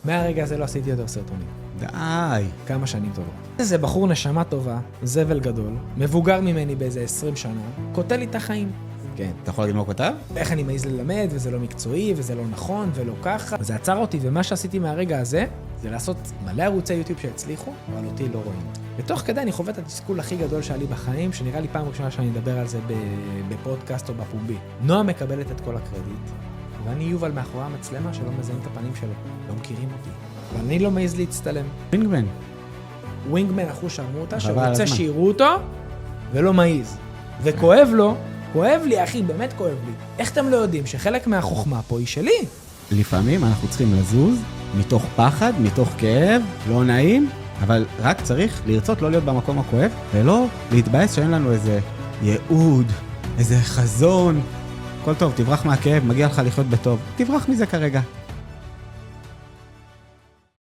מהרגע הזה לא עשיתי יותר סרטונים. די. כמה שנים טובות. זה בחור נשמה טובה, זבל גדול, מבוגר ממני באיזה 20 שנה, כותב לי את החיים. כן, אתה יכול להגיד מה הוא כתב? איך אני מעז ללמד, וזה לא מקצועי, וזה לא נכון, ולא ככה. זה עצר אותי, ומה שעשיתי מהרגע הזה, זה לעשות מלא ערוצי יוטיוב שהצליחו, אבל אותי לא רואים. ותוך כדי אני חווה את התסכול הכי גדול שהיה לי בחיים, שנראה לי פעם ראשונה שאני אדבר על זה בפודקאסט או בפומבי. נועה מקבלת את כל הקרדיט, ואני יובל מאחורי המצלמה שלא מזהים את הפנים שלו, לא מכירים אותי. ואני לא מעז להצטלם. ווינגמן. ווינגמן אחו שרמוטה, שרוצה שיראו אותו, ולא מעז. וכואב לו, כואב לי, אחי, באמת כואב לי. איך אתם לא יודעים שחלק מהחוכמה פה היא שלי? לפעמים אנחנו צריכים לזוז, מתוך פחד, מתוך כאב, לא נעים, אבל רק צריך לרצות לא להיות במקום הכואב, ולא להתבאס שאין לנו איזה ייעוד, איזה חזון. הכל טוב, תברח מהכאב, מגיע לך לחיות בטוב. תברח מזה כרגע.